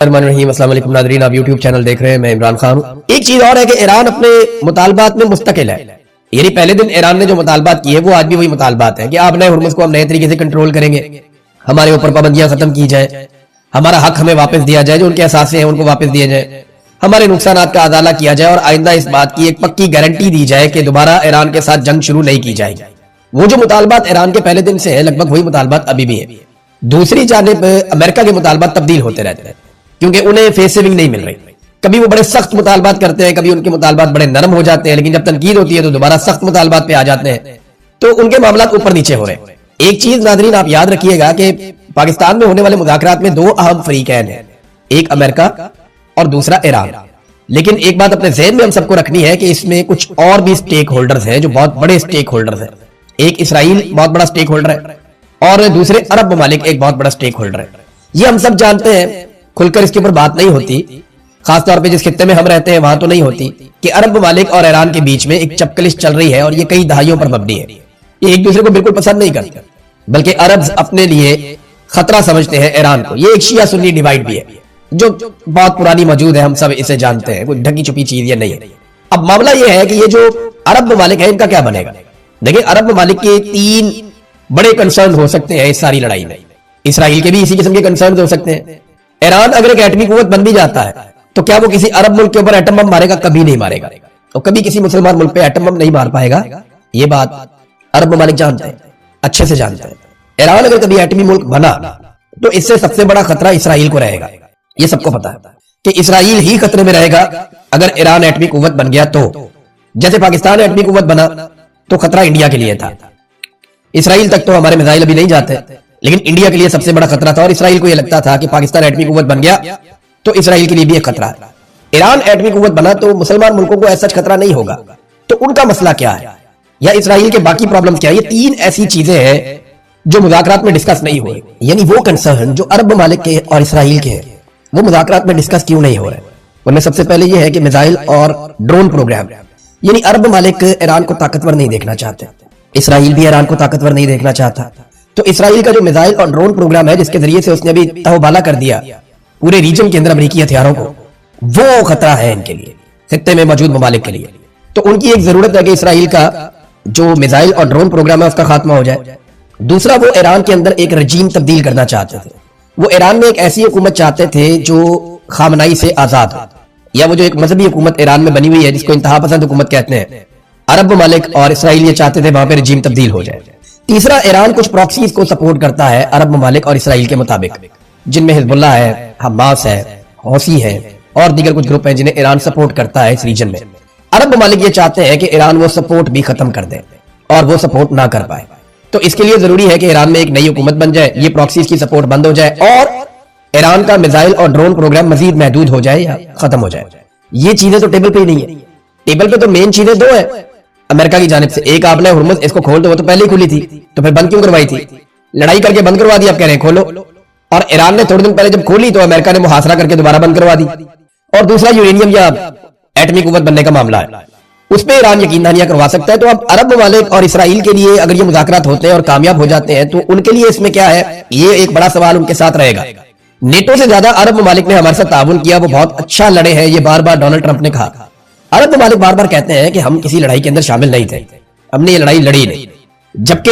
अस्सलाम वालेकुम नाज़रीन, आप यूट्यूब चैनल देख रहे हैं। मैं इमरान खान हूँ। एक चीज और है कि ईरान अपने मुतालबात में मुस्तकिल है। यानी पहले दिन ईरान ने जो मुतालबात किए वो आज भी वही मुतालबात है कि आप नए हुर्मुज़ को हम नए तरीके से कंट्रोल करेंगे, हमारे ऊपर पाबंदियां खत्म की जाए, हमारा हक हमें वापस दिया जाए, जो उनके एहसास हैं उनको वापस दिया जाए, हमारे नुकसान का अदाला किया जाए और आइंदा इस बात की एक पक्की गारंटी दी जाए कि दोबारा ईरान के साथ जंग शुरू नहीं की जाएगी। वो जो मुतालबात ईरान के पहले दिन से है, लगभग वही मुतालबात अभी भी है। दूसरी जानिब अमेरिका के मुतालबात तब्दील होते रहते हैं क्योंकि उन्हें फेस सेविंग नहीं मिल रही। कभी वो बड़े सख्त मुतालबात करते हैं, कभी उनके मुतालबात बड़े नरम हो जाते हैं, लेकिन जब तनकीद होती है तो दोबारा सख्त मुतालबात पे आ जाते हैं, तो उनके मामला ऊपर नीचे हो रहे हैं। एक चीज नाज़रीन आप याद रखिएगा कि पाकिस्तान में होने वाले मुज़ाकरात में दो अहम फरीकैन हैं, एक अमेरिका और दूसरा ईरान। लेकिन एक बात अपने ज़हन में हम सबको रखनी है कि इसमें कुछ और भी स्टेक होल्डर्स हैं जो बहुत बड़े स्टेक होल्डर्स हैं। एक इसराइल बहुत बड़ा स्टेक होल्डर है और दूसरे अरब ममालिक एक बहुत बड़ा स्टेक होल्डर है। ये हम सब जानते हैं, खुलकर इसके ऊपर बात नहीं होती, खासतौर पे जिस खित्ते में हम रहते हैं वहां तो नहीं होती, कि अरब ममालिक और ईरान के बीच में एक चपकलिश चल रही है और ये कई दहाइयों पर मबनी है। ये एक दूसरे को बिल्कुल पसंद नहीं करते, बल्कि अरब अपने लिए खतरा समझते हैं ईरान को। ये एक शिया सुन्नी डिवाइड भी है जो बहुत पुरानी मौजूद है, हम सब इसे जानते हैं, कोई ढकी छुपी चीज ये नहीं है। अब मामला ये है कि ये जो अरब ममालिक है इनका क्या बनेगा। देखिए, अरब ममालिक के तीन बड़े कंसर्न हो सकते हैं इस सारी लड़ाई में। इसराइल के भी इसी किस्म के कंसर्न हो सकते हैं। ईरान अगर एक एटमी कुव्वत बन भी जाता है तो क्या वो किसी अरब मुल्क के ऊपर एटम बम मारेगा? कभी नहीं मारेगा, और कभी किसी मुसलमान मुल्क पे एटम बम नहीं मार पाएगा। ये बात अरब ममालिक जानते हैं, अच्छे से जानते हैं। ईरान अगर कभी एटमी मुल्क बना तो इससे सबसे बड़ा खतरा इसराइल को रहेगा। ये सबको पता है कि इसराइल ही खतरे में रहेगा अगर ईरान एटमी कुव्वत बन गया तो। जैसे पाकिस्तान एटमी कुव्वत बना तो खतरा इंडिया के लिए था। इसराइल तक तो हमारे मिसाइल अभी नहीं जाते, लेकिन इंडिया के लिए सबसे बड़ा खतरा था और इसराइल को यह लगता था कि पाकिस्तान एटमी कुव्वत बन गया तो इसराइल के लिए भी एक खतरा है। ईरान एटमी कुव्वत बना तो मुसलमान मुल्कों को ऐसा खतरा नहीं होगा। तो उनका मसला क्या है या इसराइल के बाकी प्रॉब्लम क्या है? ये तीन ऐसी चीजें हैं जो मुज़ाकरात में डिस्कस नहीं हो रही। यानी वो कंसर्न जो अरब ममालिक के और इसराइल के हैं वो मुज़ाकरात में डिस्कस क्यों नहीं हो रहे? उनमें सबसे पहले ये है कि मिसाइल और ड्रोन प्रोग्राम। यानी अरब ममालिक ईरान को ताकतवर नहीं देखना चाहते, इसराइल भी ईरान को ताकतवर नहीं देखना चाहता। तो इसराइल का जो मिसाइल और ड्रोन प्रोग्राम है जिसके जरिए से उसने अभी तहबाला कर दिया पूरे रीजन के अंदर अमेरिकी हथियारों को, वो खतरा है इनके लिए, खित्ते में मौजूद ममालिक के लिए। तो उनकी एक जरूरत है कि इसराइल का जो मिसाइल और ड्रोन प्रोग्राम है उसका खात्मा हो जाए। दूसरा, वो ईरान के अंदर एक रजीम तब्दील करना चाहते थे। वो ईरान में एक ऐसी हुकूमत चाहते थे जो खामनाई से आजाद हो, या वो जो एक मजहबी हुकूमत ईरान में बनी हुई है जिसको इंतहा पसंद हुकूमत कहते हैं, अरब ममालिक और इसराइल ये चाहते थे वहां पर रजीम तब्दील हो जाए। तीसरा, ईरान कुछ प्रॉक्सीज को सपोर्ट करता है अरब ममालिक और इसराइल के मुताबिक, जिनमें हिजबुल्लाह है, हमास है, हौसी है और दीगर कुछ ग्रुप हैं जिन्हें ईरान सपोर्ट करता है इस रीजन में। अरब ममालिक ये चाहते हैं कि ईरान वो सपोर्ट भी खत्म कर दे और वो सपोर्ट ना कर पाए। तो इसके लिए जरूरी है कि ईरान में एक नई हुकूमत बन जाए, ये प्रॉक्सीज की सपोर्ट बंद हो जाए और ईरान का मिसाइल और ड्रोन प्रोग्राम मजीद महदूद हो जाए या खत्म हो जाए। ये चीजें तो टेबल पे ही नहीं है। टेबल पे तो मेन चीजें दो है अमेरिका की जानिब से। एक, आपने हुर्मुज़ इसको खोल दो, वो तो पहले ही खुली थी, तो फिर बंद क्यों करवाई थी? लड़ाई करके बंद करवा दी, आप कह रहे हैं खोलो। और ईरान ने थोड़े दिन पहले जब खोली तो अमेरिका ने मुहासरा करके दोबारा बंद करवा दी। और दूसरा, यूरेनियम या एटमी कुव्वत बनने का मामला है, उस पर ईरान यकीन दहानियां करवा सकता है। तो अब अरब ममालिक और इसराइल के लिए अगर ये मुज़ाकरात होते हैं और कामयाब हो जाते हैं तो उनके लिए इसमें क्या है, ये एक बड़ा सवाल उनके साथ रहेगा। नेटो से ज्यादा अरब ममालिक ने हमारे साथ ताउन किया, वो बहुत अच्छा लड़े हैं, ये बार बार डोनाल्ड ट्रंप ने कहा। अरब ममालिक बार बार कहते हैं कि हम किसी लड़ाई के अंदर शामिल नहीं थे, हमने ये लड़ाई लड़ी नहीं। जबकि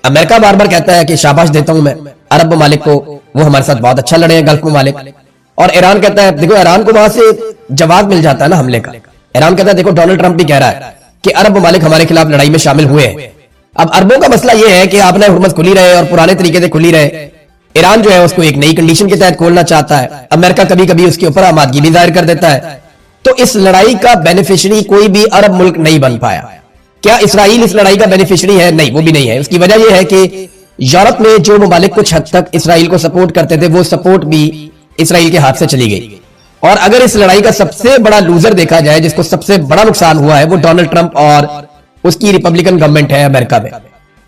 अमेरिका बार बार कहता है कि शाबाश देता हूं मैं अरब ममालिक को, वो हमारे साथ बहुत अच्छा लड़े हैं गल्फ ममालिक। और ईरान कहता है, देखो ईरान को वहां से जवाब मिल जाता है ना हमले का। ईरान कहता है देखो डोनाल्ड ट्रंप भी कह रहा है कि अरब ममालिक हमारे खिलाफ लड़ाई में शामिल हुए हैं। अब अरबों का मसला यह है कि आपने हुर्मुज़ खुली रहे और पुराने तरीके से खुली रहे। ईरान जो है उसको एक नई कंडीशन के तहत खोलना चाहता है। अमेरिका कभी कभी उसके ऊपर आमादगी भी जाहिर कर देता है। तो इस लड़ाई का बेनिफिशियरी कोई भी अरब मुल्क नहीं बन पाया। क्या इसराइल इस लड़ाई का बेनिफिशियरी है? नहीं, वो भी नहीं है। उसकी वजह यह है कि यूरोप में जो ममालिक कुछ हद तक इसराइल को सपोर्ट करते थे वो सपोर्ट भी इसराइल के हाथ से चली गई। और अगर इस लड़ाई का सबसे बड़ा लूजर देखा जाए, जिसको सबसे बड़ा नुकसान हुआ है, वो डोनाल्ड ट्रंप और उसकी रिपब्लिकन गवर्नमेंट है अमेरिका में।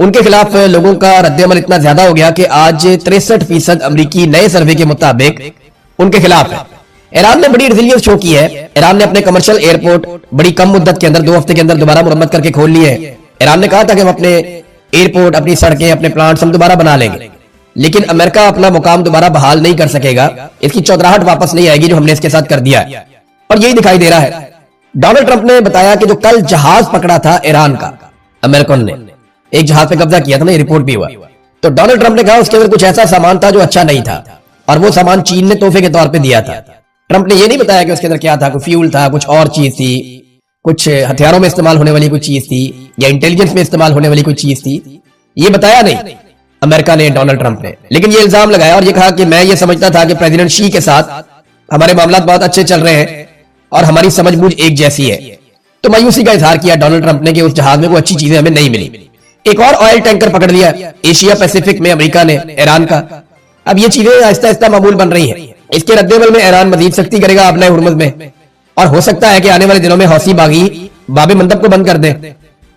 उनके खिलाफ लोगों का रद्द-ए-अमल इतना ज्यादा हो गया कि आज 63% अमरीकी नए सर्वे के मुताबिक उनके खिलाफ है। ईरान ने बड़ी रेजिलियंस शो की है। ईरान ने अपने कमर्शियल एयरपोर्ट बड़ी कम मुद्दत के अंदर 2 हफ्ते के अंदर दोबारा मुरम्मत करके खोल लिए है। ईरान ने कहा था कि हम अपने एयरपोर्ट, अपनी सड़कें, अपने प्लांट्स हम दोबारा बना लेंगे। लेकिन अमेरिका अपना मुकाम दोबारा बहाल नहीं कर सकेगा, इसकी चौधराहट वापस नहीं आएगी जो हमने इसके साथ कर दिया है। और यही दिखाई दे रहा है। डोनाल्ड ट्रंप ने बताया कि जो कल जहाज पकड़ा था ईरान का, अमेरिकन ने एक जहाज पे कब्जा किया था ना, ये रिपोर्ट भी हुआ। तो डोनाल्ड ट्रंप ने कहा उसके अंदर कुछ ऐसा सामान था जो अच्छा नहीं था और वो सामान चीन ने तोहफे के तौर पे दिया था। ट्रंप ने ये नहीं बताया कि उसके अंदर क्या था, कोई फ्यूल था, कुछ और चीज थी, कुछ हथियारों में इस्तेमाल होने वाली कोई चीज थी या इंटेलिजेंस में इस्तेमाल होने वाली कोई चीज थी, ये बताया नहीं अमेरिका ने, डोनाल्ड ट्रंप ने। लेकिन ये इल्जाम लगाया और ये कहा कि मैं ये समझता था कि प्रेसिडेंट शी के साथ हमारे मामला बहुत अच्छे चल रहे हैं और हमारी समझबूझ एक जैसी है। तो मायूसी का इजहार किया डोनाल्ड ट्रंप ने कि उस जहाज में कोई अच्छी चीजें हमें नहीं मिली। एक और ऑयल टैंकर पकड़ लिया एशिया पैसिफिक में अमेरिका ने, ईरान का। अब ये चीजें आहिस्ता आहिस्ता मामूल बन रही हैं। इसके रद्देमल में ईरान मजीद सख्ती करेगा अपने हुर्मुज़ में और हो सकता है कि आने वाले दिनों में हौसी बागी बाबे मंदब को बंद कर दे।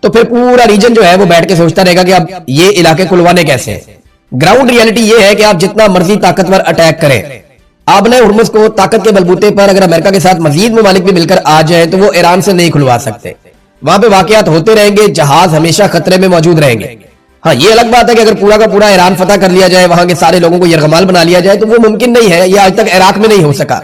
तो फिर पूरा रीजन जो है वो बैठ के सोचता रहेगा कि अब ये इलाके खुलवाने कैसे हैं। ग्राउंड रियलिटी ये है कि आप जितना मर्जी ताकतवर अटैक करें, आपने हुर्मुज़ को ताकत के बलबूते पर अगर अमेरिका के साथ मजीद ममालिक भी मिलकर आ जाए तो वो ईरान से नहीं खुलवा सकते। वहां पे वाकयात होते रहेंगे, जहाज हमेशा खतरे में मौजूद रहेंगे। हाँ, ये अलग बात है कि अगर पूरा का पूरा ईरान फतह कर लिया जाए, वहां के सारे लोगों को यरगमाल बना लिया जाए, तो वो मुमकिन नहीं है। ये आज तक इराक में नहीं हो सका,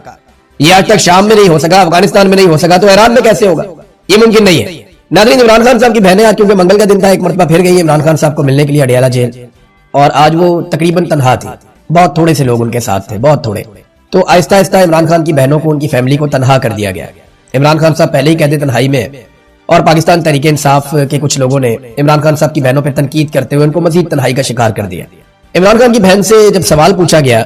ये आज तक शाम में नहीं हो सका, अफगानिस्तान में नहीं हो सका, तो ईरान में कैसे होगा? ये मुमकिन नहीं है। नाज़रीन, इमरान खान साहब की बहनें आज क्योंकि मंगल का दिन था, एक मरतबा फिर गई इमरान खान साहब को मिलने के लिए अडियाला जेल, और आज वो तकरीबन तनहा थी। बहुत थोड़े से लोग उनके साथ थे, बहुत थोड़े। तो आहिस्ता आहिस्ता इमरान खान की बहनों को, उनकी फैमिली को तनहा कर दिया गया। इमरान खान साहब पहले ही कहते तन्हाई में, और पाकिस्तान तहरीक इंसाफ के कुछ लोगों ने इमरान खान साहब की बहनों पर तनकीद करते हुए उनको मजीद तन्हाई का शिकार कर दिया। इमरान खान की बहन से जब सवाल पूछा गया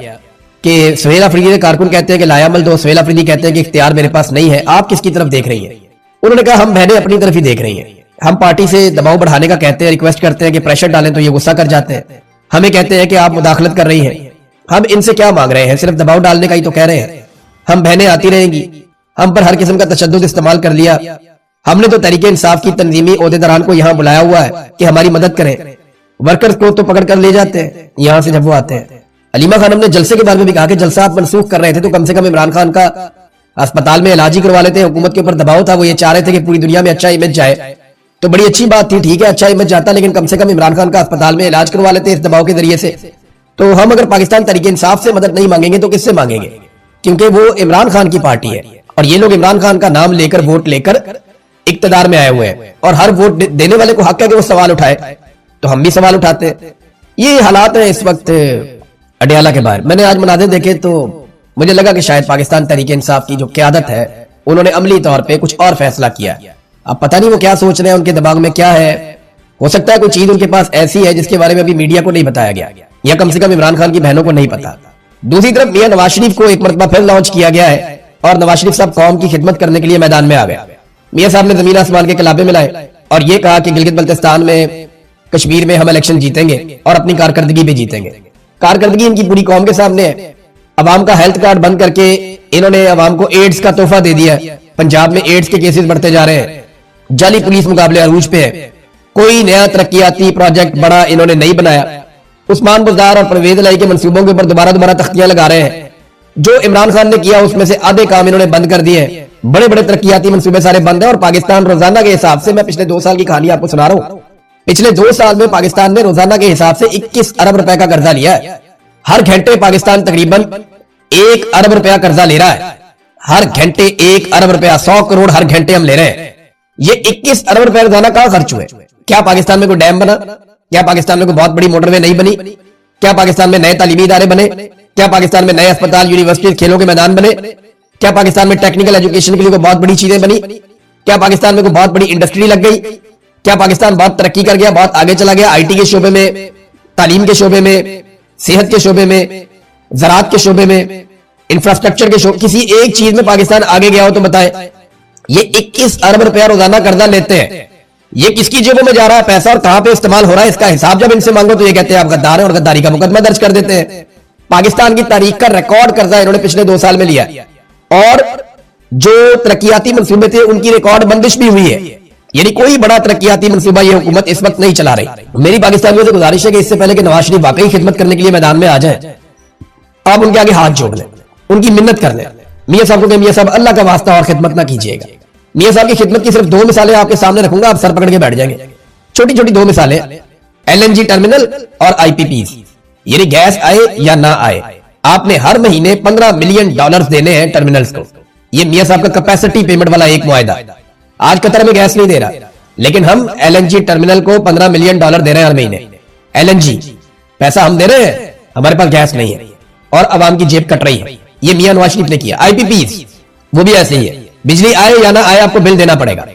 कि सुहेल अफरीदी के कारकुन कहते हैं कि लायामल दो, सुहेल अफरीदी कहते हैं कि इख्तियार मेरे पास नहीं है, आप किसकी तरफ देख रही हैं? उन्होंने कहा हम बहनें अपनी तरफ ही देख रही हैं। हम पार्टी से दबाव बढ़ाने का कहते हैं, रिक्वेस्ट करते हैं कि प्रेशर डालें तो ये गुस्सा कर जाते हैं। हमें कहते हैं कि आप मुदाखलत कर रही हैं। हम इनसे क्या मांग रहे हैं? सिर्फ दबाव डालने का ही तो कह रहे हैं। हम बहनें आती रहेंगी, हम पर हर किस्म का तशद्दुद इस्तेमाल कर लिया। हमने तो तहरीक इंसाफ की तंजीमी ओहदेदारान को यहाँ बुलाया हुआ है कि हमारी मदद करें। वर्कर्स को तो पकड़ कर ले जाते हैं यहाँ से जब वो आते हैं। अलीमा खानम ने जलसे के बारे में भी कहा कि जलसा आप मनसूख कर रहे थे तो कम से कम इमरान खान का अस्पताल में इलाज ही करवा लेते हैं। हुकूमत के ऊपर दबाव था, वो ये चाह रहे थे कि पूरी दुनिया में अच्छा इमेज जाए, तो बड़ी अच्छी बात थी, ठीक है अच्छा इमेज जाता, लेकिन कम से कम इमरान खान का अस्पताल में इलाज करवा लेते इस दबाव के जरिए से। तो हम अगर पाकिस्तान तहरीक इंसाफ से मदद नहीं मांगेंगे तो किससे मांगेंगे? क्योंकि वो इमरान खान की पार्टी है और ये लोग इमरान खान का नाम लेकर, वोट लेकर इक्तदार में आए हुए हैं और हर वोट देने वाले को हक है कि वो सवाल उठाए। तो हम भी सवाल उठाते हैं। ये हालात है इस वक्त अडियाला के बाहर। मैंने आज मनाज़िर देखे तो मुझे लगा कि शायद पाकिस्तान तहरीक इंसाफ की जो क़यादत है उन्होंने अमली तौर पे कुछ और फैसला किया। अब पता नहीं वो क्या सोच रहे हैं, उनके दिमाग में क्या है। हो सकता है कोई चीज उनके पास ऐसी है जिसके बारे में अभी मीडिया को नहीं बताया गया, या कम से कम इमरान खान की बहनों को नहीं पता। दूसरी तरफ मियां नवाज शरीफ को एक मरतबा फिर लॉन्च किया गया है और नवाज शरीफ साहब कौम की खिदमत करने के लिए मैदान में आ गए। मियां साहब ने जमीन आसमान के कलाबे में लाए और ये कहा कि गिलगित बल्तिस्तान में, कश्मीर में हम इलेक्शन जीतेंगे और अपनी कारकर्दगी भी जीतेंगे। कारकर्दगी इनकी पूरी कौम के सामने है। अवाम का हेल्थ कार्ड बंद करके इन्होंने अवाम को एड्स का तोहफा दे दिया। पंजाब में एड्स के केसेस बढ़ते जा रहे हैं। जाली पुलिस मुकाबले अरूज पे है। कोई नया तरक्याती प्रोजेक्ट बड़ा इन्होंने नहीं बनाया। उस्मान बुज़दार और परवेज इलाही के मंसूबों के ऊपर दोबारा तख्तियां लगा रहे हैं। जो इमरान खान ने किया उसमें से आधे काम इन्होंने बंद कर दिए। बड़े बड़े तरक्याती मंसूबे सारे बंद है। और पाकिस्तान रोजाना के हिसाब से, मैं पिछले 2 साल की कहानी आपको सुना रहा हूं, पिछले 2 साल में पाकिस्तान ने रोजाना के हिसाब से 21 अरब रुपए का कर्जा लिया है। हर घंटे पाकिस्तान तकरीबन 1 अरब रुपया कर्जा ले रहा है। हर घंटे 1 अरब रुपया, 100 करोड़ हर घंटे हम ले रहे हैं। ये 21 अरब रुपए रोजाना कहां खर्च हुए? क्या पाकिस्तान में कोई डैम बना? क्या पाकिस्तान में कोई बहुत बड़ी मोटरवे नहीं बनी? क्या पाकिस्तान में नए तालीमी इदारे बने? क्या पाकिस्तान में नए अस्पताल, यूनिवर्सिटी, खेलों के मैदान बने? क्या पाकिस्तान में टेक्निकल एजुकेशन के लिए कोई बहुत बड़ी चीजें बनी? क्या पाकिस्तान में कोई बहुत बड़ी इंडस्ट्री लग गई? क्या पाकिस्तान बहुत तरक्की कर गया, बहुत आगे चला गया आईटी के शोबे में, तालीम के शोबे में, सेहत के शोबे में, ज़राअत के शोबे में, इंफ्रास्ट्रक्चर के शोबे, किसी एक चीज में पाकिस्तान आगे गया हो तो बताएं। ये 21 अरब रुपया रोजाना कर्जा लेते हैं। ये किसकी जेबों में जा रहा है पैसा और कहां पे इस्तेमाल हो रहा है, इसका हिसाब जब इनसे मांगो तो ये कहते हैं आप गद्दार हैं और गद्दारी का मुकदमा दर्ज कर देते हैं। पाकिस्तान की तारीख का रिकॉर्ड कर्जा इन्होंने पिछले 2 साल में लिया और जो तरक्याती मंसूबे थे उनकी रिकॉर्ड बंदिश भी हुई है। यानी कोई बड़ा तरक्याती मंसूबा ये हुकूमत इस वक्त नहीं चला रही। मेरी पाकिस्तानियों से गुजारिश है कि इससे पहले कि नवाज शरीफ वाकई खिदमत करने के लिए मैदान में आ जाए, आप उनके आगे हाथ जोड़ लें, उनकी मिन्नत कर लें। मियां साहब को मियां साहब अल्लाह का वास्ता और खिदमत ना कीजिएगा। मियां साहब की खिदमत की सिर्फ 2 मिसालें आपके सामने रखूंगा, आप सर पकड़ के बैठ जाएंगे। छोटी छोटी 2 मिसालें, LNG टर्मिनल और IPPs। यानी गैस आए या ना आए, आपने हर महीने $15 मिलियन देने हैं टर्मिनल्स को। ये मियां साहब का कैपेसिटी पेमेंट वाला एक मुआहदा। आज कतर में गैस नहीं दे रहा, लेकिन हम एलएनजी टर्मिनल को $15 मिलियन दे रहे हैं हर महीने। एलएनजी पैसा हम दे रहे हैं, हमारे पास गैस नहीं है और अवाम की जेब कट रही है। ये मियां नवाज शरीफ ने किया। आईपीपीज वो भी ऐसे ही है, बिजली आए या ना आए आपको बिल देना पड़ेगा।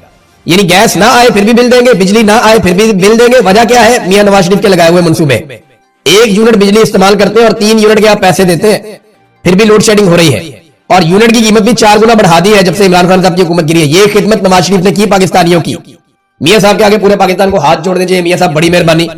यानी गैस ना आए फिर भी बिल देंगे, बिजली ना आए फिर भी बिल देंगे। वजह क्या है? मियां नवाज शरीफ के लगाए हुए मंसूबे। 1 यूनिट बिजली इस्तेमाल करते हैं और 3 यूनिट के आप पैसे देते हैं, फिर भी लोड शेडिंग हो रही है और यूनिट की कीमत भी 4 गुना बढ़ा दी है जब से इमरान खान साहब की हुकूमत गिरी है। ये खिदमत नवाज शरीफ ने की पाकिस्तानियों की। मियां साहब के आगे पूरे पाकिस्तान को हाथ जोड़ने चाहिए। मियां साहब बड़ी मेहरबानी,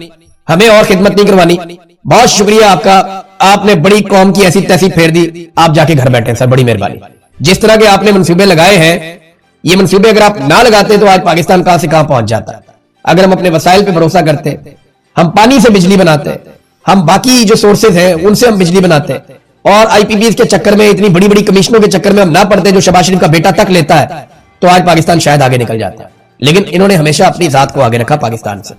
हमें और खिदमत नहीं करवानी। बहुत शुक्रिया आपका, आपने बड़ी कौम की ऐसी तैसी फेर दी, आप जाके घर बैठे सर, बड़ी मेहरबानी। जिस तरह के आपने मंसूबे लगाए हैं, ये मंसूबे अगर आप ना लगाते तो आज पाकिस्तान कहां से कहां पहुंच जाता। अगर हम अपने वसाइल पे भरोसा करते, हम पानी से बिजली बनाते, हम बाकी जो सोर्सेज हैं उनसे हम बिजली बनाते, और आईपीपीज के चक्कर में, इतनी बड़ी बड़ी कमीशनों के चक्कर में हम ना पड़ते जो शहबाज शरीफ का बेटा तक लेता है, तो आज पाकिस्तान शायद आगे निकल जाता है। लेकिन इन्होंने हमेशा अपनी जात को आगे रखा पाकिस्तान से।